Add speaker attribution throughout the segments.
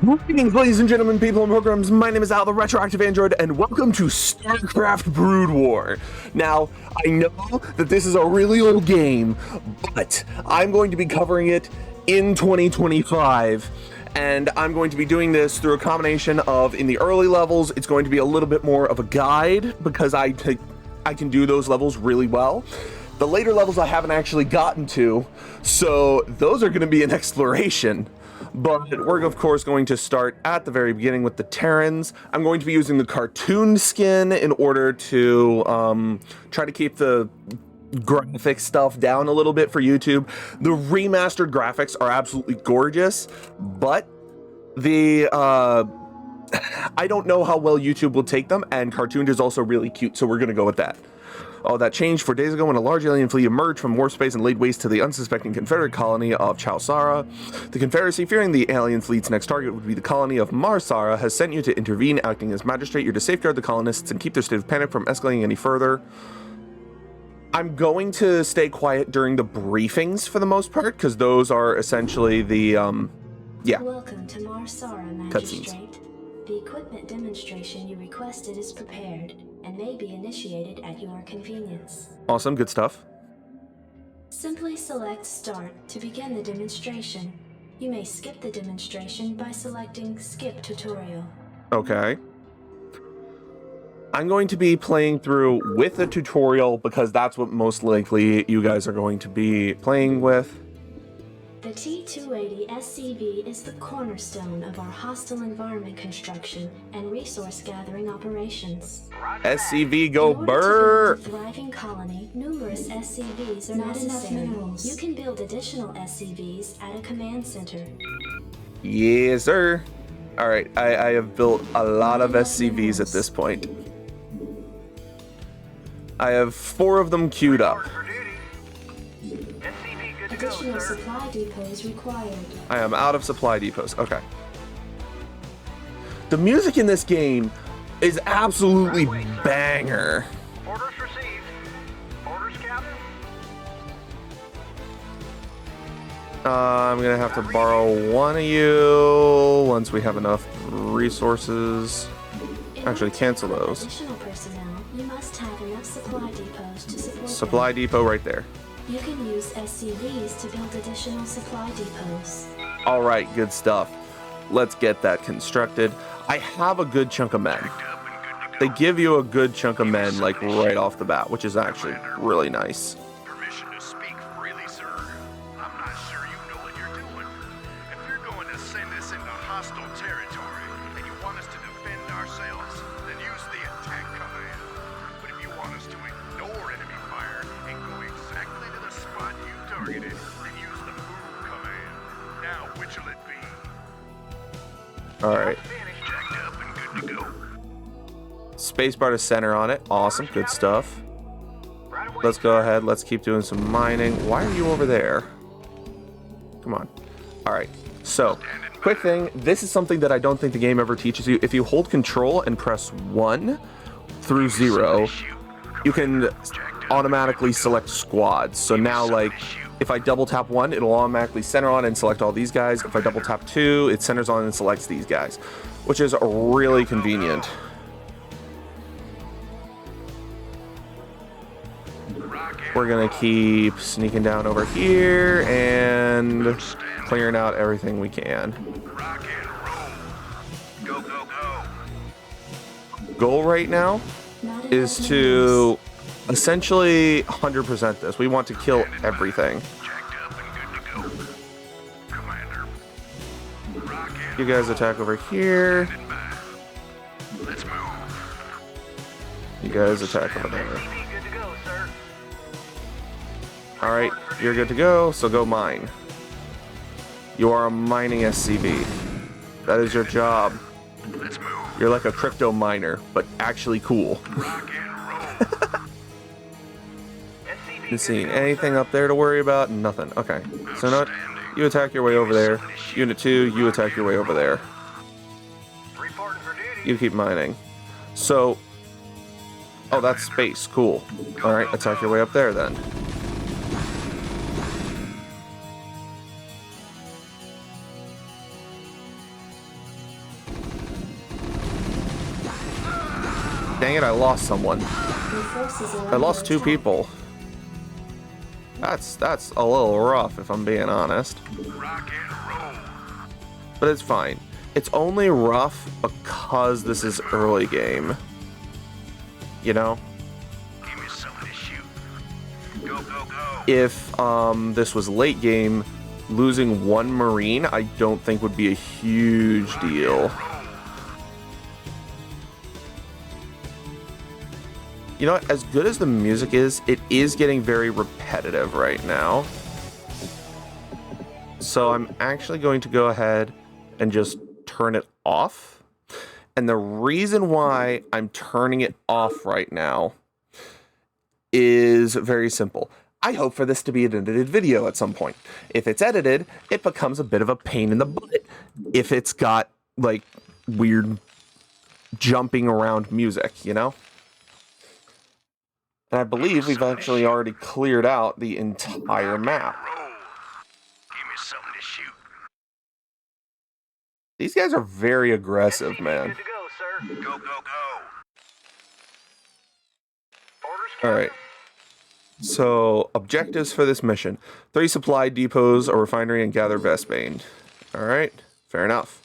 Speaker 1: Greetings, ladies and gentlemen, people and programs. My name is Al, the Retroactive Android, and welcome to Starcraft Brood War. Now, I know that this is a really old game, but I'm going to be covering it in 2025, and I'm going to be doing this through a combination of, in the early levels, it's going to be a little bit more of a guide, because I can do those levels really well. The later levels I haven't actually gotten to, so those are going to be an exploration. But we're of course going to start at the very beginning with the Terrans. I'm going to be using the cartoon skin in order to try to keep the graphic stuff down a little bit for YouTube. The remastered graphics are absolutely gorgeous, but the I don't know how well YouTube will take them, and cartoon is also really cute, so we're gonna go with that. Oh, that changed 4 days ago when a large alien fleet emerged from warp space and laid waste to the unsuspecting Confederate colony of Chowsara. The Confederacy, fearing the alien fleet's next target would be the colony of Marsara, has sent you to intervene, acting as magistrate. You're to safeguard the colonists and keep their state of panic from escalating any further. I'm going to stay quiet during the briefings for the most part, because those are essentially the,
Speaker 2: Welcome to Marsara, Magistrate.
Speaker 1: cutscenes.
Speaker 2: The equipment demonstration you requested is prepared and may be initiated at your convenience.
Speaker 1: Awesome, good stuff.
Speaker 2: Simply select Start to begin the demonstration. You may skip the demonstration by selecting Skip Tutorial.
Speaker 1: Okay. I'm going to be playing through with a tutorial because that's what most likely you guys are going to be playing with.
Speaker 2: The T-280 SCV is the cornerstone of our hostile environment construction and resource gathering operations.
Speaker 1: SCV go
Speaker 2: In order to
Speaker 1: burr!
Speaker 2: build a thriving colony, numerous SCVs are necessary. You can build additional SCVs at a command center.
Speaker 1: Yes, sir. Alright, I have built a lot of SCVs at this point. I have 4 of them queued up.
Speaker 2: Additional supply depots required.
Speaker 1: I am out of supply depots. Okay. The music in this game is absolutely banger.
Speaker 3: Orders received. Orders, Captain.
Speaker 1: I'm gonna have to borrow one of you once we have enough resources. Actually, cancel those.
Speaker 2: Additional personnel, you must have enough supply depots to support
Speaker 1: Supply
Speaker 2: them.
Speaker 1: depot right there.
Speaker 2: You can use SCVs to build additional supply depots.
Speaker 1: All right, good stuff. Let's get that constructed. I have a good chunk of men. They give you a good chunk of men like right off the bat, which is actually really nice.
Speaker 3: Permission to speak freely, sir. I'm not sure you know what you're doing. If you're going to send us into hostile territory and you want us to defend ourselves, then use the attack command. But if you want us to ignore enemy fire and go exactly to the spot you targeted, then use the move command. Now, which'll it be?
Speaker 1: All right.
Speaker 3: Finished, jacked up and good to go.
Speaker 1: Spacebar to center on it. Awesome, good stuff.
Speaker 3: Right away,
Speaker 1: Let's go ahead. Let's keep doing some mining. Why are you over there? Come on. All right. So, quick thing. This is something that I don't think the game ever teaches you. If you hold control and press 1 through 0, you can automatically select squads. So now, like, if I double tap 1, it'll automatically center on and select all these guys. If I double tap 2, it centers on and selects these guys, which is really convenient. We're gonna keep sneaking down over here and clearing out everything we can.
Speaker 3: rock and roll. Go, go, go.
Speaker 1: Goal right now
Speaker 2: Not
Speaker 1: is
Speaker 2: enough
Speaker 1: to essentially 100% this. We want to kill everything.
Speaker 3: Jacked up and good to go. Commander. Rock and
Speaker 1: You guys attack over here.
Speaker 3: stand by. Let's move.
Speaker 1: You guys attack over there.
Speaker 3: Good to go, sir.
Speaker 1: Alright, you're good to go, so go mine. You are a mining SCV. That is your job.
Speaker 3: Let's move.
Speaker 1: You're like a crypto miner, but actually cool.
Speaker 3: Rock and roll.
Speaker 1: You seen anything up there to worry about? Nothing. Okay. So now you attack your way over there. Unit 2, you attack your way over there.
Speaker 3: Reporting for duty.
Speaker 1: You keep mining. So, oh, that's space. Cool. All right, attack your way up there then. Dang it, I lost someone. I lost 2 people. That's a little rough, if I'm being honest.
Speaker 3: Rock and roll.
Speaker 1: But it's fine. It's only rough because this is early game. You know?
Speaker 3: Give me something to shoot. Go, go, go.
Speaker 1: If this was late game, losing 1 Marine I don't think would be a huge deal. You know what? As good as the music is, it is getting very repetitive right now. So I'm actually going to go ahead and just turn it off. And the reason why I'm turning it off right now is very simple. I hope for this to be an edited video at some point. If it's edited, it becomes a bit of a pain in the butt if it's got, like, weird jumping around music, you know? And I believe we've actually already cleared out the entire map.
Speaker 3: Roll. Give me something to shoot.
Speaker 1: These guys are very aggressive, man.
Speaker 3: Good to go, sir. Go, go, go. Orders,
Speaker 1: Alright. So, objectives for this mission. 3 supply depots, a refinery, and gather Vespane. Alright, fair enough.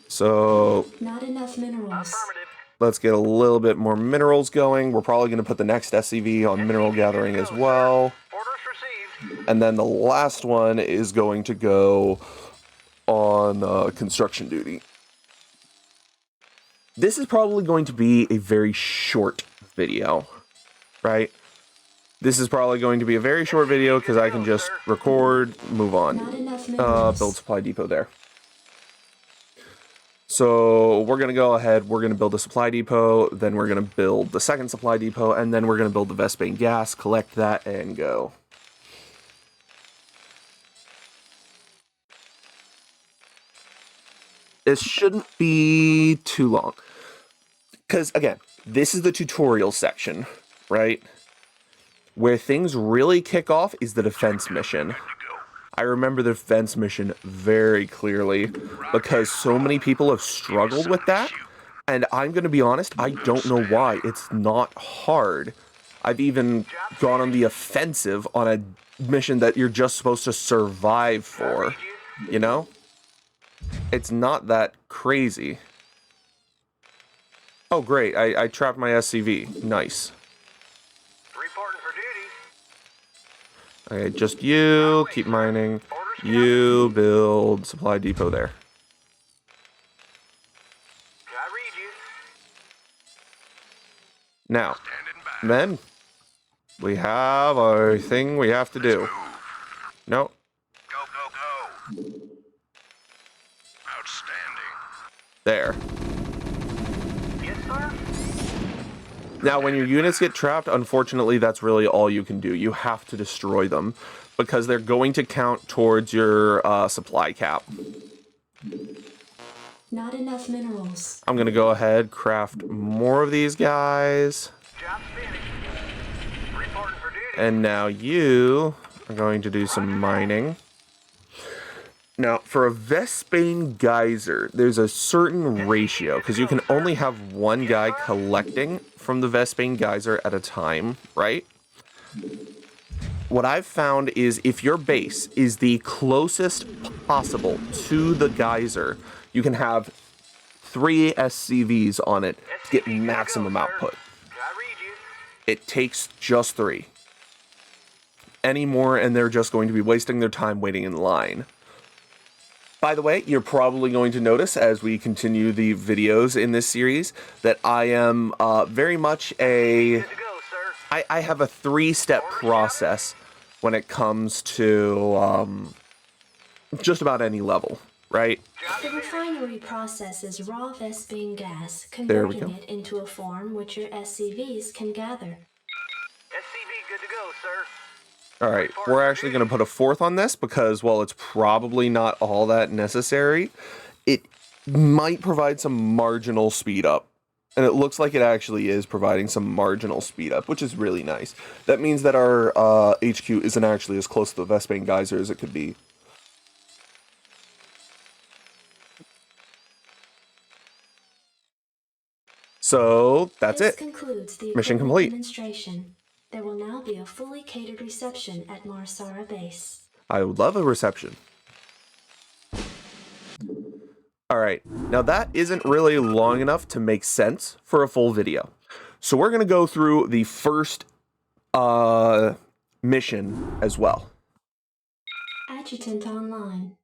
Speaker 1: So,
Speaker 2: Not enough minerals.
Speaker 3: affirmative.
Speaker 1: let's get a little bit more minerals going. We're probably going to put the next SCV on mineral gathering as well.
Speaker 3: Orders received.
Speaker 1: And then the last one is going to go on construction duty. This is probably going to be a very short video, right? This is probably going to be a very short video because I can just record, move on.
Speaker 2: Not enough minerals.
Speaker 1: Build supply depot there. So we're going to go ahead, we're going to build a supply depot, then we're going to build the second supply depot, and then we're going to build the Vespane gas, collect that, and go. This shouldn't be too long. Because, again, this is the tutorial section, right? Where things really kick off is the defense mission. I remember the defense mission very clearly because so many people have struggled with that. And I'm going to be honest, I don't know why. It's not hard. I've even gone on the offensive on a mission that you're just supposed to survive for, you know? It's not that crazy. Oh, great. I trapped my SCV. Nice.
Speaker 3: Reporting for duty.
Speaker 1: Okay, just you. Keep mining. You build supply depot there.
Speaker 3: I read you.
Speaker 1: Now,
Speaker 3: Standing by.
Speaker 1: then, we have a thing we have to do. No.
Speaker 3: Go, go, go. Outstanding.
Speaker 1: There.
Speaker 3: Yes, sir.
Speaker 1: Now, when your units get trapped, unfortunately, that's really all you can do. You have to destroy them because they're going to count towards your supply cap.
Speaker 2: Not enough minerals.
Speaker 1: I'm going to go ahead, craft more of these guys.
Speaker 3: Job's finished. Reporting for duty.
Speaker 1: And now you are going to do some mining. Now, for a Vespane geyser, there's a certain ratio, because you can only have one guy collecting from the Vespane geyser at a time, right? What I've found is if your base is the closest possible to the geyser, you can have 3 SCVs on it to get maximum output.
Speaker 3: I read you.
Speaker 1: It takes just 3. Any more, and they're just going to be wasting their time waiting in line. By the way, you're probably going to notice as we continue the videos in this series that I am very much a...
Speaker 3: Good to go, sir.
Speaker 1: I have a 3-step process when it comes to just about any level, right?
Speaker 2: The refinery processes raw Vespane gas,
Speaker 1: There we
Speaker 2: converting
Speaker 1: go.
Speaker 2: it into a form which your SCVs can gather.
Speaker 3: SCV, good to go, sir.
Speaker 1: Alright, we're actually going to put a 4th on this because, while it's probably not all that necessary, it might provide some marginal speed up. And it looks like it actually is providing some marginal speed up, which is really nice. That means that our HQ isn't actually as close to the Vespane geyser as it could be. So that's
Speaker 2: This
Speaker 1: it.
Speaker 2: concludes the
Speaker 1: Mission
Speaker 2: equipment
Speaker 1: complete.
Speaker 2: demonstration. There will now be a fully catered reception at Marsara Base.
Speaker 1: I would love a reception. All right, now that isn't really long enough to make sense for a full video. So we're gonna go through the first mission as well.
Speaker 2: Adjutant online.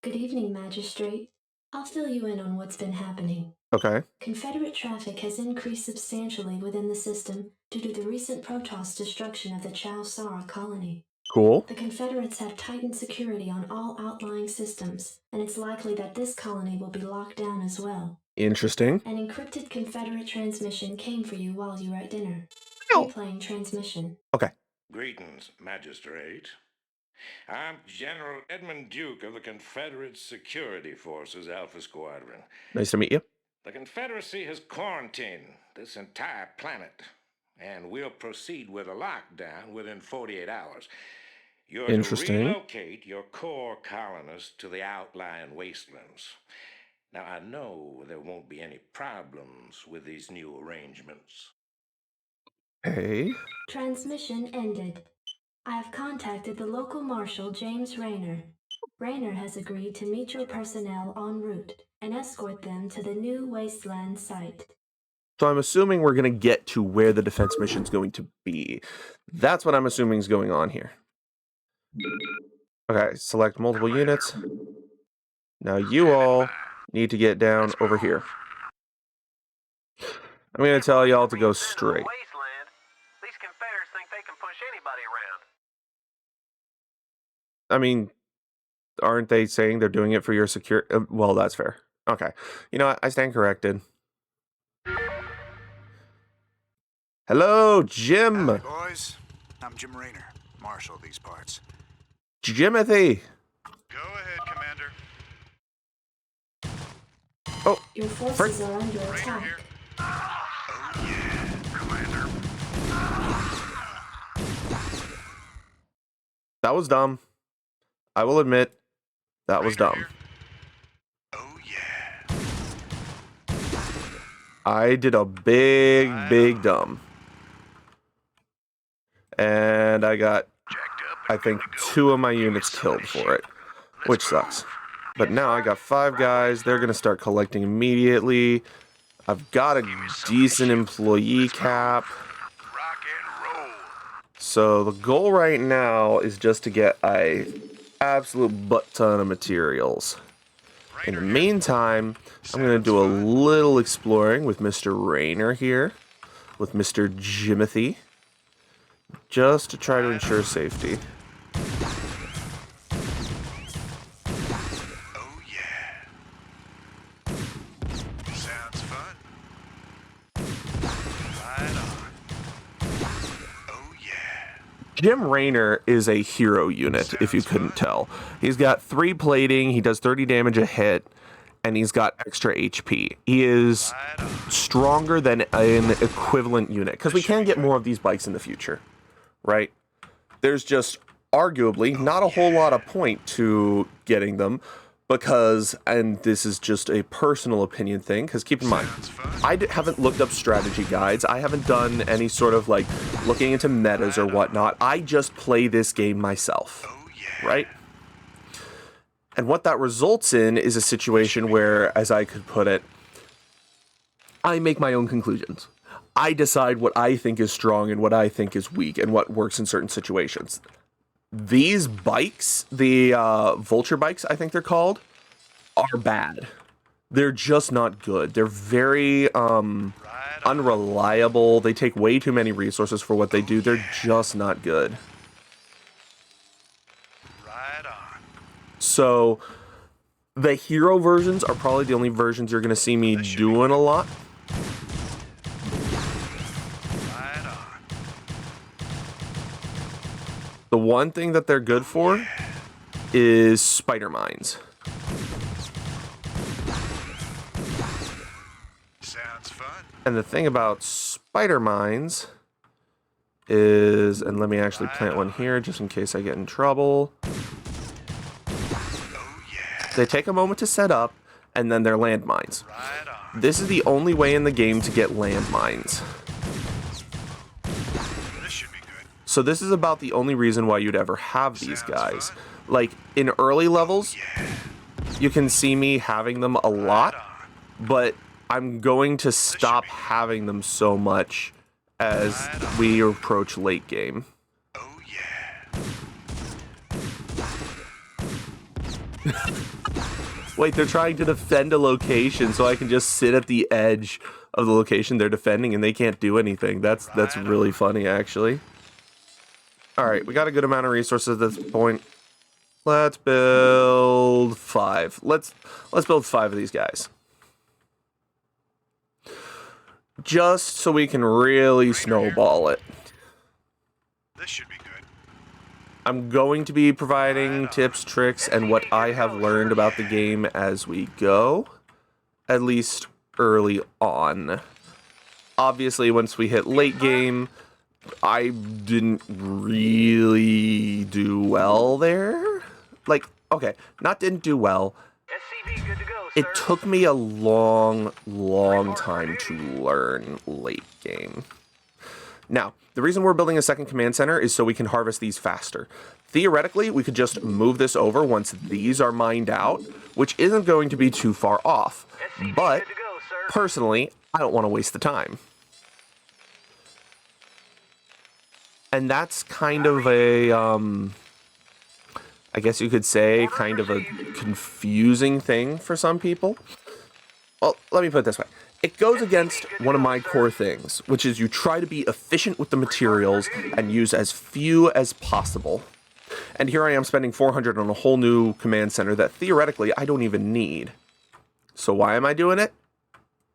Speaker 2: Good evening, Magistrate. I'll fill you in on what's been happening.
Speaker 1: Okay.
Speaker 2: Confederate traffic has increased substantially within the system due to the recent Protoss destruction of the Chow Sara colony.
Speaker 1: Cool.
Speaker 2: The Confederates have tightened security on all outlying systems, and it's likely that this colony will be locked down as well.
Speaker 1: Interesting.
Speaker 2: An encrypted Confederate transmission came for you while you were at dinner.
Speaker 1: Oh.
Speaker 2: Replaying transmission.
Speaker 1: Okay.
Speaker 4: Greetings, Magistrate. I'm General Edmund Duke of the Confederate Security Forces Alpha Squadron.
Speaker 1: Nice to meet you.
Speaker 4: The Confederacy has quarantined this entire planet, and we'll proceed with a lockdown within 48 hours. You're
Speaker 1: Interesting.
Speaker 4: to relocate your core colonists to the outlying wastelands. Now, I know there won't be any problems with these new arrangements.
Speaker 1: Hey.
Speaker 2: Transmission ended. I have contacted the local marshal, James Rayner. Rayner has agreed to meet your personnel en route and escort them to the new Wasteland site.
Speaker 1: So I'm assuming we're going to get to where the defense mission's going to be. That's what I'm assuming is going on here. Okay, select multiple units. Now you all need to get down over here. I'm going to tell y'all to go straight.
Speaker 5: Wasteland. These Confederates think they can push anybody around.
Speaker 1: I mean, aren't they saying they're doing it for your security? Well, that's fair. Okay. You know what? I stand corrected. Hello, Jim.
Speaker 3: Howdy, boys. I'm Jim Rayner, marshal of these parts.
Speaker 1: Jimothy.
Speaker 3: Go ahead, Commander.
Speaker 1: Oh,
Speaker 2: Your forces are under
Speaker 3: Rayner
Speaker 2: attack.
Speaker 3: here. Oh, yeah, Commander.
Speaker 1: that was dumb. I will admit, that was
Speaker 3: Rayner
Speaker 1: dumb.
Speaker 3: here. Oh, yeah.
Speaker 1: I did a big dumb. And I got,
Speaker 3: Jacked up.
Speaker 1: I think, 2 of my units killed for it, which sucks. But now I got 5 guys. They're going to start collecting immediately. I've got a decent employee cap.
Speaker 3: Rock and roll.
Speaker 1: So the goal right now is just to get a absolute butt ton of materials. In the meantime, I'm going to do a little exploring with Mr. Rayner here, with Mr. Jimothy, just to try to ensure safety.
Speaker 3: Oh, yeah. Sounds fun. Right on. Oh, yeah.
Speaker 1: Jim Rayner is a hero unit, if you couldn't tell. He's got 3 plating, he does 30 damage a hit, and he's got extra HP. He is
Speaker 3: Right on.
Speaker 1: stronger than an equivalent unit, because we can get more of these bikes in the future, right? There's just arguably not a whole lot of point to getting them, because, and this is just a personal opinion thing, because keep in mind,
Speaker 3: Sounds fun.
Speaker 1: I haven't looked up strategy guides. I haven't done any sort of like looking into metas or whatnot. I just play this game myself,
Speaker 3: Oh, yeah.
Speaker 1: right? And what that results in is a situation where, as I could put it, I make my own conclusions. I decide what I think is strong and what I think is weak and what works in certain situations. These bikes, the vulture bikes, I think they're called, are bad. They're just not good. They're very unreliable. They take way too many resources for what they do. They're just not good.
Speaker 3: Right on.
Speaker 1: So the hero versions are probably the only versions you're going to see me doing a lot.
Speaker 3: Right on.
Speaker 1: The one thing that they're good for is spider mines.
Speaker 3: Sounds fun.
Speaker 1: And the thing about spider mines is, and let me actually plant one here just in case I get in trouble.
Speaker 3: Oh, yeah.
Speaker 1: They take a moment to set up, and then they're landmines.
Speaker 3: Right on.
Speaker 1: This is the only way in the game to get landmines.
Speaker 3: This should be good.
Speaker 1: So this is about the only reason why you'd ever have these
Speaker 3: Sounds
Speaker 1: guys.
Speaker 3: fun.
Speaker 1: Like, in early levels,
Speaker 3: Yeah.
Speaker 1: you can see me having them a lot, but I'm going to stop having them so much as we approach late game.
Speaker 3: Oh yeah.
Speaker 1: Wait, they're trying to defend a location, so I can just sit at the edge of the location they're defending, and they can't do anything. That's really funny, actually. All right, we got a good amount of resources at this point. Let's build 5. Let's build 5 of these guys, just so we can really snowball it.
Speaker 3: This should be good.
Speaker 1: I'm going to be providing tips, tricks, and what I have learned about the game as we go, at least early on. Obviously, once we hit late game, I didn't really do well there. Like, okay, not didn't do well.
Speaker 5: SCV good to go, sir.
Speaker 1: It took me a long time to learn late game. Now, the reason we're building a second command center is so we can harvest these faster. Theoretically, we could just move this over once these are mined out, which isn't going to be too far off.
Speaker 5: SCV
Speaker 1: But
Speaker 5: good to go, sir.
Speaker 1: personally, I don't want to waste the time. And that's kind of a, I guess you could say, kind of a confusing thing for some people. Well, let me put it this way. It goes against one of my core things, which is you try to be efficient with the materials and use as few as possible. And here I am spending 400 on a whole new command center that theoretically I don't even need. So why am I doing it?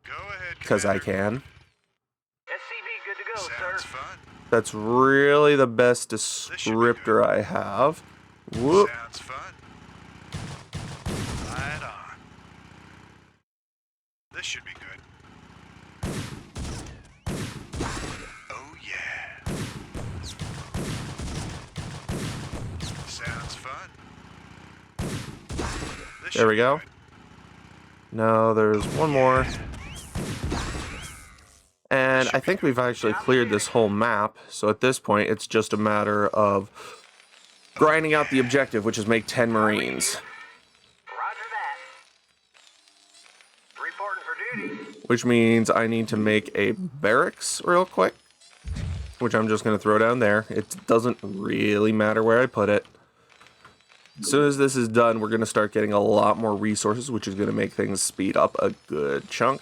Speaker 3: Go ahead.
Speaker 1: Because I
Speaker 3: Commander.
Speaker 1: can.
Speaker 5: SCV good to go,
Speaker 3: Sounds
Speaker 5: sir.
Speaker 3: fun.
Speaker 1: That's really the best descriptor I have. Whoop.
Speaker 3: Sounds fun. Right on. This should be good. Oh yeah. Sounds fun. This
Speaker 1: There
Speaker 3: should
Speaker 1: we
Speaker 3: be
Speaker 1: go.
Speaker 3: good.
Speaker 1: No, there's one more. And I think we've actually cleared this whole map. So at this point, it's just a matter of grinding out the objective, which is make 10 Marines.
Speaker 5: Roger that. Reporting for duty.
Speaker 1: Which means I need to make a barracks real quick, which I'm just going to throw down there. It doesn't really matter where I put it. As soon as this is done, we're going to start getting a lot more resources, which is going to make things speed up a good chunk.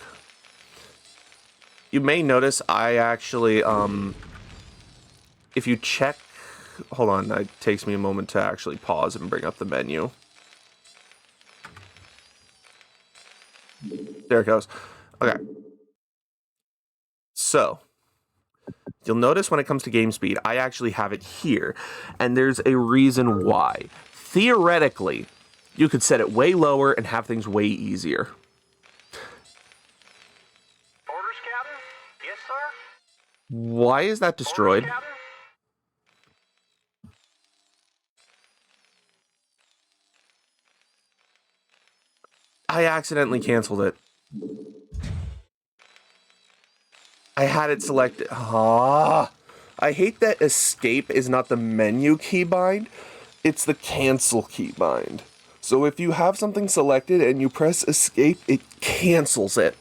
Speaker 1: You may notice I actually, if you check, hold on, it takes me a moment to actually pause and bring up the menu. There it goes. Okay. So, you'll notice when it comes to game speed, I actually have it here, and there's a reason why. Theoretically, you could set it way lower and have things way easier.
Speaker 5: Orders, Captain? Yes, sir?
Speaker 1: Why is that destroyed?
Speaker 5: Orders, Captain?
Speaker 1: I accidentally canceled it. I had it selected. Ah, I hate that escape is not the menu keybind. It's the cancel keybind. So if you have something selected and you press escape, it cancels it,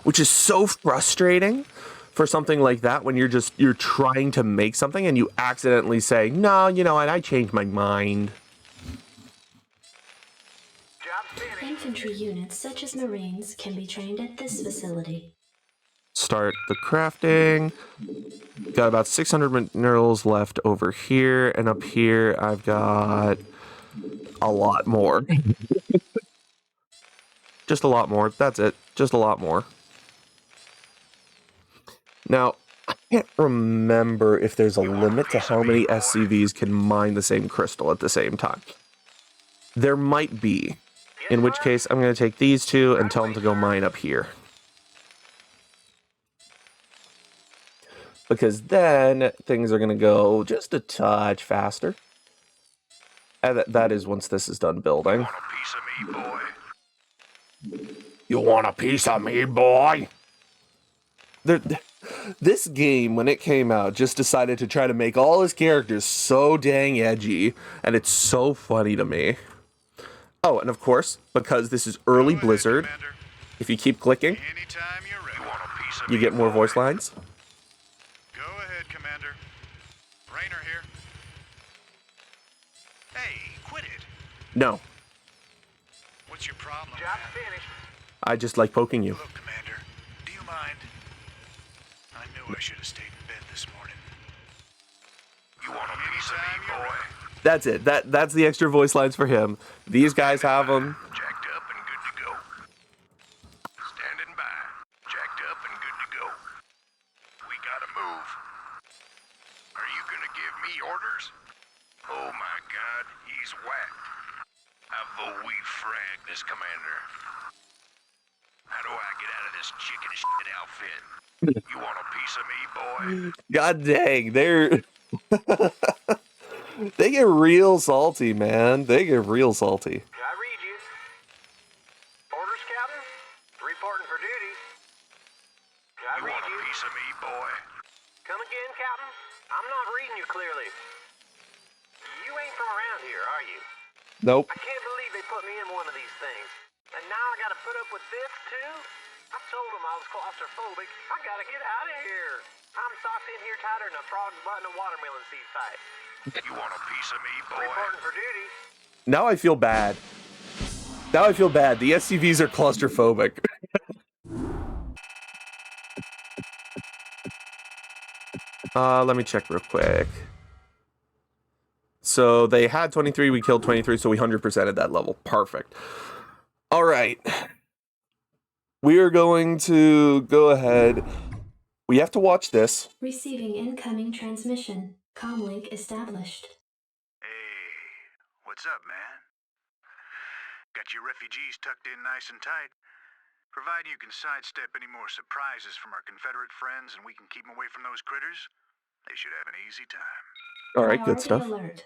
Speaker 1: which is so frustrating for something like that when you're trying to make something and you accidentally say, no, you know what, I changed my mind.
Speaker 5: Job finished.
Speaker 2: Infantry units such as Marines can be trained at this facility.
Speaker 1: Start the crafting. Got about 600 minerals left over here, and up here I've got a lot more. Just a lot more. That's it. Just a lot more. Now, I can't remember if there's a limit to how many SCVs can mine the same crystal at the same time. There might be. In which case, I'm going to take these two and tell them to go mine up here. Because then things are going to go just a touch faster. And that is once this is done building.
Speaker 3: Want a piece of me, boy?
Speaker 1: You want a piece of me, boy? This game, when it came out, just decided to try to make all his characters so dang edgy, and it's so funny to me. Oh, and of course, because this is early Blizzard,
Speaker 3: Commander.
Speaker 1: if you keep clicking,
Speaker 3: Anytime you're ready. You want a piece of
Speaker 1: you
Speaker 3: me,
Speaker 1: get more
Speaker 3: boy?
Speaker 1: voice lines.
Speaker 3: Go ahead, Commander. Raynor here. Hey, quit it.
Speaker 1: No,
Speaker 3: What's your problem?
Speaker 5: Job's finished.
Speaker 1: I just like poking you.
Speaker 3: Look, Commander, do you mind? I knew I should have stayed in bed this morning. You want a piece of me, boy?
Speaker 1: That's it. That's the extra voice lines for him. These guys have them.
Speaker 3: Jacked up and good to go. Standing by. Jacked up and good to go. We gotta move. Are you gonna give me orders? Oh my god, he's whacked. I vote we frag this commander. How do I get out of this chicken shit outfit? You want a piece of me, boy?
Speaker 1: God dang, they get real salty, man. They get real salty.
Speaker 5: I read you. Orders, Captain? Reporting for duty. I
Speaker 3: You
Speaker 5: read
Speaker 3: want a
Speaker 5: you.
Speaker 3: piece of me, boy?
Speaker 5: Come again, Captain? I'm not reading you clearly. You ain't from around here, are you?
Speaker 1: Nope.
Speaker 5: I can't believe they put me in one of these things. And now I gotta put up with this, too? I told them I was claustrophobic. I gotta get out of here. I'm socked in here tighter than a frog's butt in a watermelon seed fight.
Speaker 3: You want a piece of me, boy?
Speaker 5: Reporting for duty.
Speaker 1: Now I feel bad. Now I feel bad. The SCVs are claustrophobic. Let me check real quick. So they had 23, we killed 23, so we 100%ed that level. Perfect. All right. We are going to go ahead. We have to watch this.
Speaker 2: Receiving incoming transmission. Comlink established.
Speaker 3: Hey, what's up, man? Got your refugees tucked in nice and tight. Providing you can sidestep any more surprises from our Confederate friends and we can keep them away from those critters, they should have an easy time.
Speaker 1: All right, good
Speaker 2: Priority
Speaker 1: stuff.
Speaker 2: alert.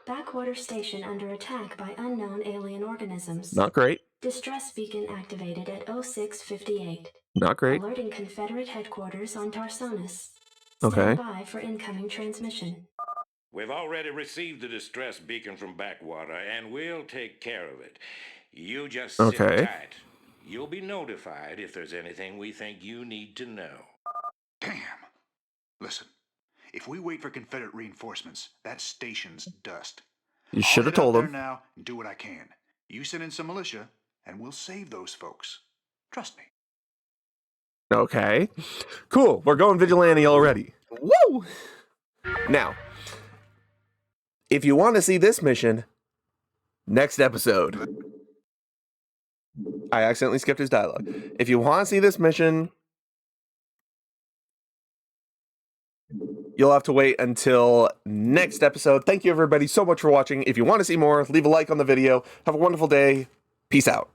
Speaker 2: Backwater station under attack by unknown alien organisms.
Speaker 1: Not great.
Speaker 2: Distress beacon activated at 0658.
Speaker 1: Not great.
Speaker 2: Alerting Confederate headquarters on Tarsonis.
Speaker 1: Okay.
Speaker 2: Stand by for incoming transmission.
Speaker 4: We've already received the distress beacon from Backwater, and we'll take care of it. You just sit
Speaker 1: Okay.
Speaker 4: tight. You'll be notified if there's anything we think you need to know.
Speaker 3: Damn. Listen, if we wait for Confederate reinforcements, that station's dust.
Speaker 1: You should have told
Speaker 3: I'll head out
Speaker 1: him.
Speaker 3: there now and do what I can. You send in some militia, and we'll save those folks. Trust me.
Speaker 1: Okay. Cool. We're going vigilante already. Woo! Now, if you want to see this mission, next episode. I accidentally skipped his dialogue. If you want to see this mission, you'll have to wait until next episode. Thank you, everybody, so much for watching. If you want to see more, leave a like on the video. Have a wonderful day. Peace out.